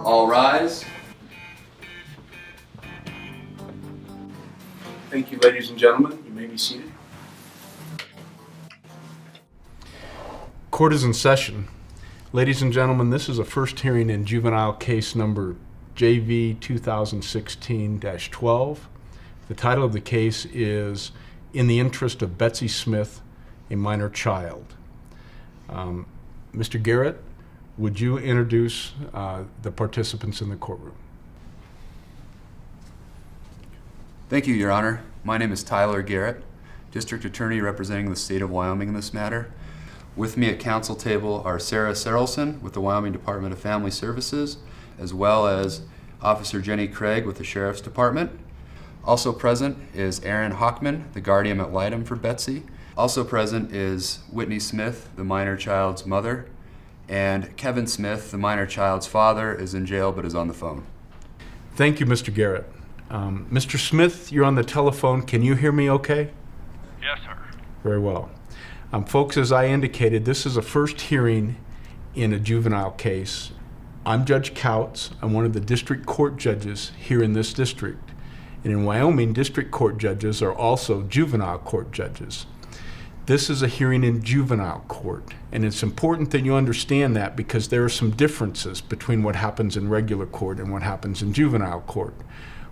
All rise. Thank you, ladies and gentlemen. You may be seated. Court is in session. Ladies and gentlemen, this is a first hearing in juvenile case number JV 2016-12. The title of the case is In the Interest of Betsy Smith, a Minor Child. Mr. Garrett, would you introduce the participants in the courtroom? Thank you, Your Honor. My name is Tyler Garrett, District Attorney representing the state of Wyoming in this matter. With me at counsel table are Sarah Serrelson with the Wyoming Department of Family Services, as well as Officer Jenny Craig with the Sheriff's Department. Also present is Aaron Hockman, the guardian ad litem for Betsy. Also present is Whitney Smith, the minor child's mother, and Kevin Smith, the minor child's father, is in jail but is on the phone. Thank you, Mr. Garrett. Mr. Smith, you're on the telephone. Can you hear me okay? Yes, sir. Very well. Folks, as I indicated, this is a first hearing in a juvenile case. I'm Judge Couts. I'm one of the district court judges here in this district. And in Wyoming, district court judges are also juvenile court judges. This is a hearing in juvenile court, and it's important that you understand that because there are some differences between what happens in regular court and what happens in juvenile court.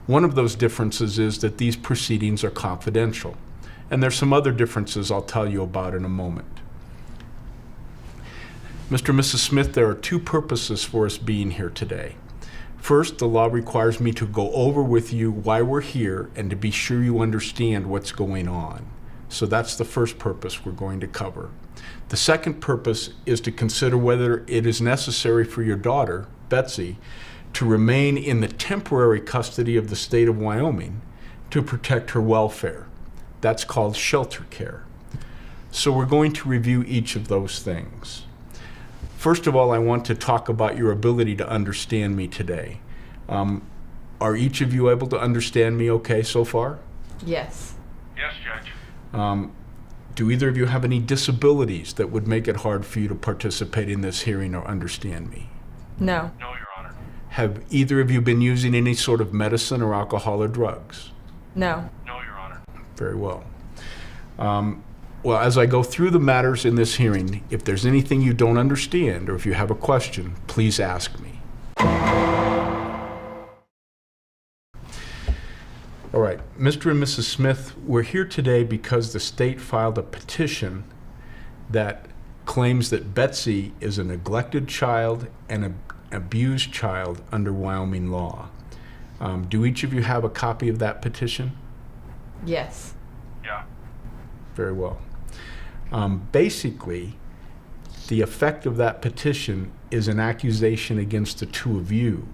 One of those differences is that these proceedings are confidential. And there's some other differences I'll tell you about in a moment. Mr. and Mrs. Smith, there are two purposes for us being here today. First, the law requires me to go over with you why we're here and to be sure you understand what's going on. So that's the first purpose we're going to cover. The second purpose is to consider whether it is necessary for your daughter, Betsy, to remain in the temporary custody of the state of Wyoming to protect her welfare. That's called shelter care. So we're going to review each of those things. First of all, I want to talk about your ability to understand me today. Are each of you able to understand me okay so far? Yes. Yes, Judge. Do either of you have any disabilities that would make it hard for you to participate in this hearing or understand me? No. No, Your Honor. Have either of you been using any sort of medicine or alcohol or drugs? No. No, Your Honor. Very well. Well, as I go through the matters in this hearing, if there's anything you don't understand or if you have a question, please ask me. All right, Mr. and Mrs. Smith, we're here today because the state filed a petition that claims that Betsy is a neglected child and an abused child under Wyoming law. Do each of you have a copy of that petition? Yes. Yeah. Very well. Basically, the effect of that petition is an accusation against the two of you,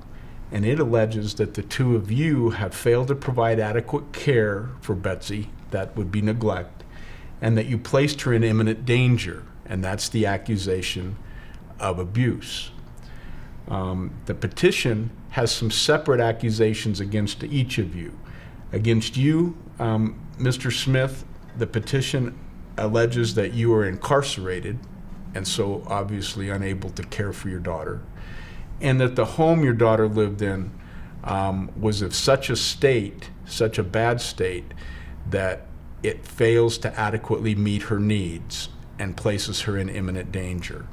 and it alleges that the two of you have failed to provide adequate care for Betsy, that would be neglect, and that you placed her in imminent danger, and that's the accusation of abuse. The petition has some separate accusations against each of you. Against you, Mr. Smith, the petition alleges that you are incarcerated and so obviously unable to care for your daughter, and that the home your daughter lived in was of such a state, such a bad state, that it fails to adequately meet her needs and places her in imminent danger.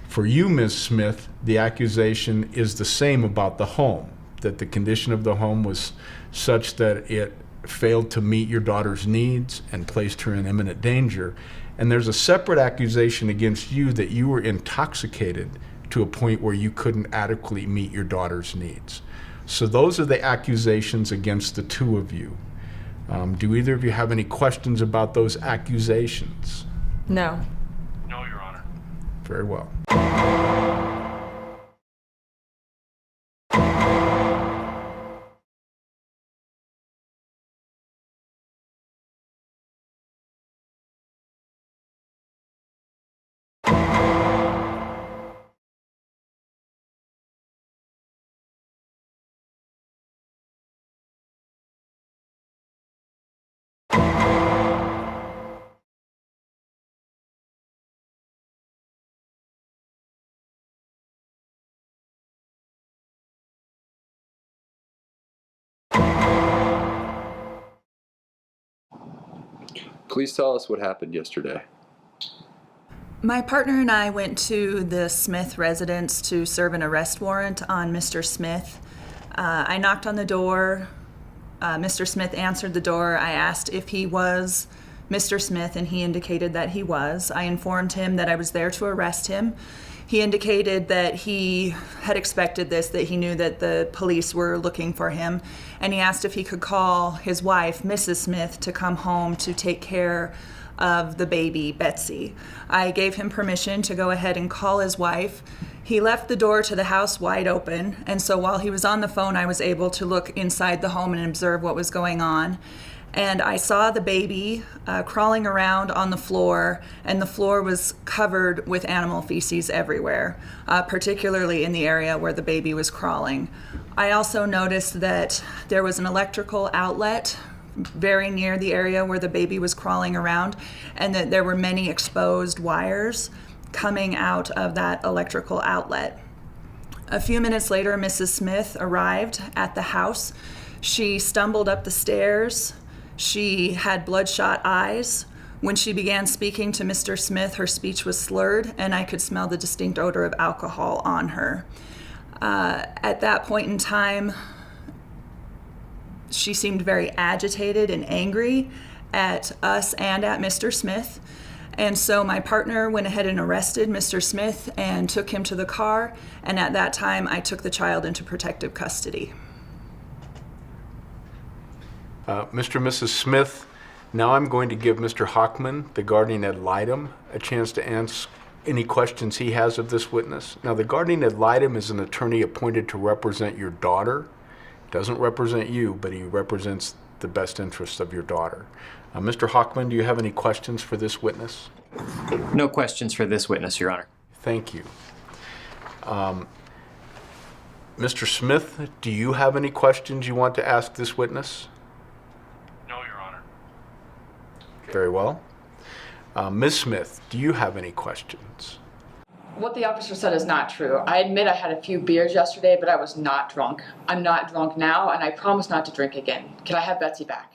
For you, Ms. Smith, the accusation is the same about the home, that the condition of the home was such that it failed to meet your daughter's needs and placed her in imminent danger. And there's a separate accusation against you that you were intoxicated to a point where you couldn't adequately meet your daughter's needs. So those are the accusations against the two of you. Do either of you have any questions about those accusations? No. No, Your Honor. Very well. Please tell us what happened yesterday. My partner and I went to the Smith residence to serve an arrest warrant on Mr. Smith. I knocked on the door. Mr. Smith answered the door. I asked if he was Mr. Smith, and he indicated that he was. I informed him that I was there to arrest him. He indicated that he had expected this, that he knew that the police were looking for him, and he asked if he could call his wife, Mrs. Smith, to come home to take care of the baby, Betsy. I gave him permission to go ahead and call his wife. He left the door to the house wide open, and so while he was on the phone, I was able to look inside the home and observe what was going on. And I saw the baby crawling around on the floor, and the floor was covered with animal feces everywhere, particularly in the area where the baby was crawling. I also noticed that there was an electrical outlet very near the area where the baby was crawling around, and that there were many exposed wires coming out of that electrical outlet. A few minutes later, Mrs. Smith arrived at the house. She stumbled up the stairs. She had bloodshot eyes. When she began speaking to Mr. Smith, her speech was slurred, and I could smell the distinct odor of alcohol on her. At that point in time, she seemed very agitated and angry at us and at Mr. Smith. And so my partner went ahead and arrested Mr. Smith and took him to the car. And at that time, I took the child into protective custody. Mr. and Mrs. Smith, now I'm going to give Mr. Hockman, the guardian ad litem, a chance to answer any questions he has of this witness. Now, the guardian ad litem is an attorney appointed to represent your daughter. Doesn't represent you, but he represents the best interests of your daughter. Mr. Hockman, do you have any questions for this witness? No questions for this witness, Your Honor. Thank you. Mr. Smith, do you have any questions you want to ask this witness? No, Your Honor. Very well. Ms. Smith, do you have any questions? What the officer said is not true. I admit I had a few beers yesterday, but I was not drunk. I'm not drunk now, and I promise not to drink again. Can I have Betsy back?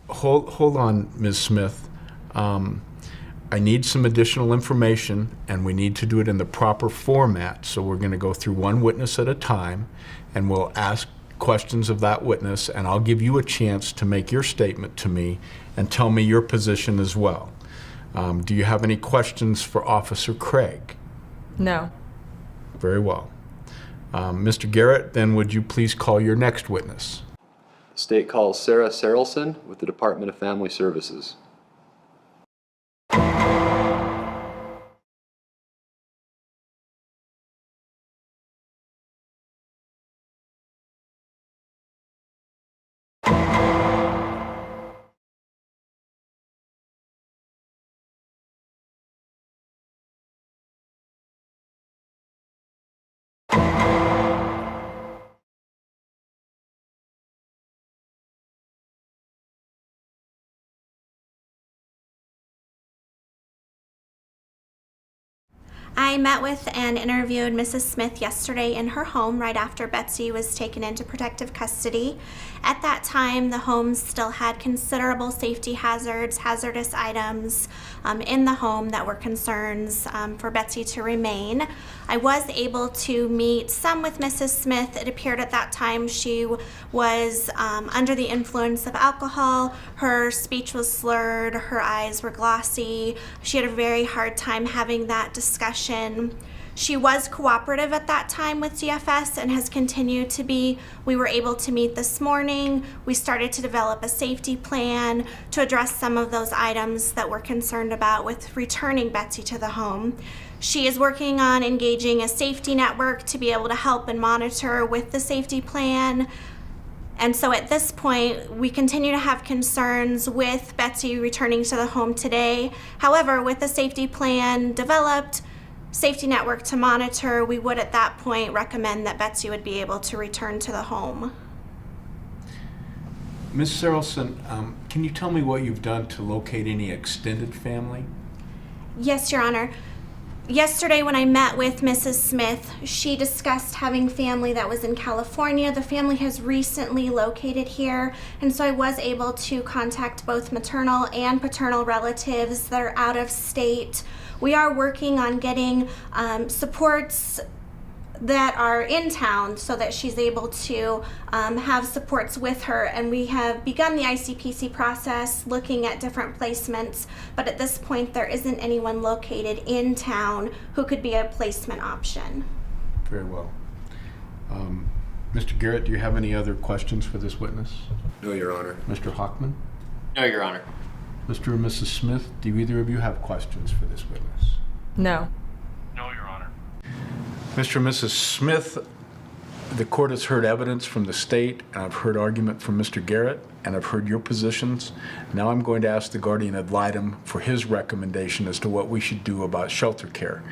Hold on, Ms. Smith. I need some additional information, and we need to do it in the proper format. So we're going to go through one witness at a time, and we'll ask questions of that witness, and I'll give you a chance to make your statement to me and tell me your position as well. Do you have any questions for Officer Craig? No. Very well. Mr. Garrett, then would you please call your next witness? The state calls Sarah Serrelson with the Department of Family Services. I met with and interviewed Mrs. Smith yesterday in her home right after Betsy was taken into protective custody. At that time, the home still had considerable safety hazards, hazardous items in the home that were concerns for Betsy to remain. I was able to meet some with Mrs. Smith. It appeared at that time she was under the influence of alcohol. Her speech was slurred, her eyes were glossy. She had a very hard time having that discussion. She was cooperative at that time with DFS and has continued to be. We were able to meet this morning. We started to develop a safety plan to address some of those items that we're concerned about with returning Betsy to the home. She is working on engaging a safety network to be able to help and monitor with the safety plan. And so at this point, we continue to have concerns with Betsy returning to the home today. However, with the safety plan developed, safety network to monitor, we would at that point recommend that Betsy would be able to return to the home. Ms. Serrelson, can you tell me what you've done to locate any extended family? Yes, Your Honor. Yesterday, when I met with Mrs. Smith, she discussed having family that was in California. The family has recently located here, and so I was able to contact both maternal and paternal relatives that are out of state. We are working on getting supports that are in town so that she's able to have supports with her, and we have begun the ICPC process looking at different placements, but at this point there isn't anyone located in town who could be a placement option. Very well. Mr. Garrett, do you have any other questions for this witness? No, Your Honor. Mr. Hockman? No, Your Honor. Mr. and Mrs. Smith, do either of you have questions for this witness? No. No, Your Honor. Mr. and Mrs. Smith, the court has heard evidence from the state, and I've heard argument from Mr. Garrett, and I've heard your positions. Now I'm going to ask the guardian ad litem for his recommendation as to what we should do about shelter care.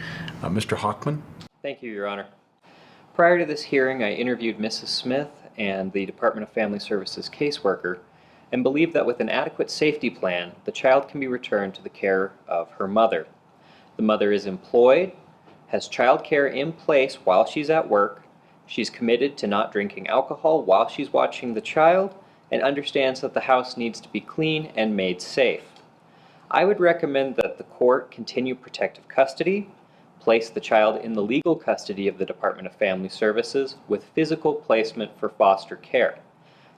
Mr. Hockman? Thank you, Your Honor. Prior to this hearing, I interviewed Mrs. Smith and the Department of Family Services caseworker and believe that with an adequate safety plan, the child can be returned to the care of her mother. The mother is employed, has child care in place while she's at work, she's committed to not drinking alcohol while she's watching the child, and understands that the house needs to be clean and made safe. I would recommend that the court continue protective custody, place the child in the legal custody of the Department of Family Services with physical placement for foster care.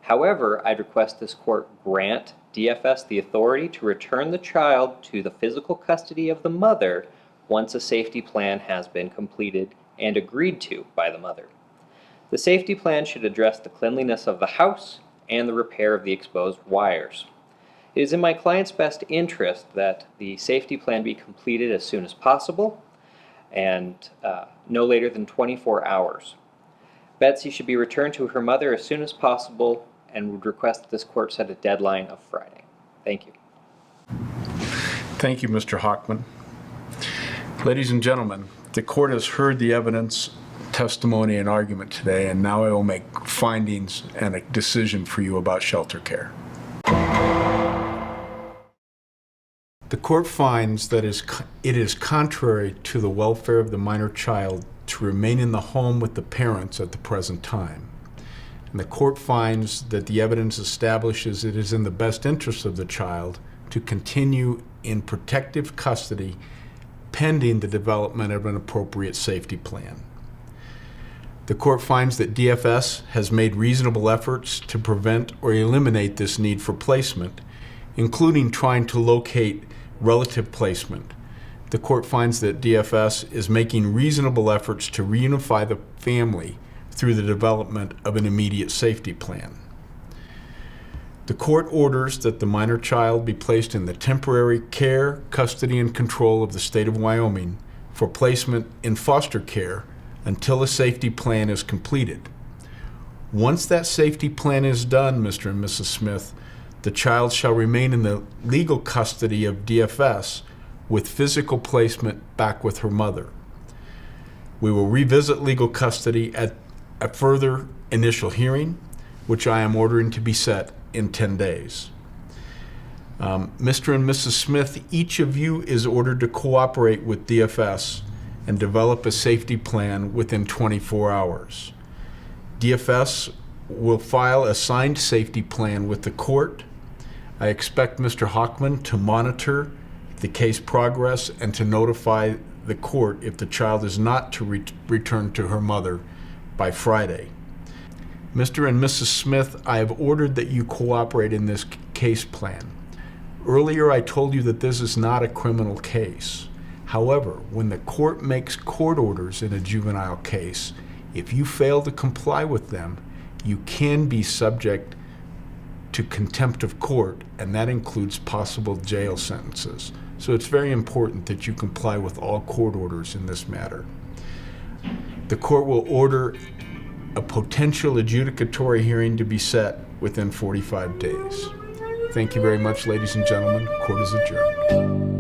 However, I'd request this court grant DFS the authority to return the child to the physical custody of the mother once a safety plan has been completed and agreed to by the mother. The safety plan should address the cleanliness of the house and the repair of the exposed wires. It is in my client's best interest that the safety plan be completed as soon as possible and no later than 24 hours. Betsy should be returned to her mother as soon as possible and would request that this court set a deadline of Friday. Thank you. Thank you, Mr. Hockman. Ladies and gentlemen, the court has heard the evidence, testimony, and argument today, and now I will make findings and a decision for you about shelter care. The court finds that it is contrary to the welfare of the minor child to remain in the home with the parents at the present time. And the court finds that the evidence establishes it is in the best interest of the child to continue in protective custody pending the development of an appropriate safety plan. The court finds that DFS has made reasonable efforts to prevent or eliminate this need for placement, including trying to locate relative placement. The court finds that DFS is making reasonable efforts to reunify the family through the development of an immediate safety plan. The court orders that the minor child be placed in the temporary care, custody, and control of the state of Wyoming for placement in foster care until a safety plan is completed. Once that safety plan is done, Mr. and Mrs. Smith, the child shall remain in the legal custody of DFS with physical placement back with her mother. We will revisit legal custody at a further initial hearing, which I am ordering to be set in 10 days. Mr. and Mrs. Smith, each of you is ordered to cooperate with DFS and develop a safety plan within 24 hours. DFS will file a signed safety plan with the court. I expect Mr. Hockman to monitor the case progress and to notify the court if the child is not to return to her mother by Friday. Mr. and Mrs. Smith, I have ordered that you cooperate in this case plan. Earlier, I told you that this is not a criminal case. However, when the court makes court orders in a juvenile case, if you fail to comply with them, you can be subject to contempt of court, and that includes possible jail sentences. So it's very important that you comply with all court orders in this matter. The court will order a potential adjudicatory hearing to be set within 45 days. Thank you very much, ladies and gentlemen. Court is adjourned.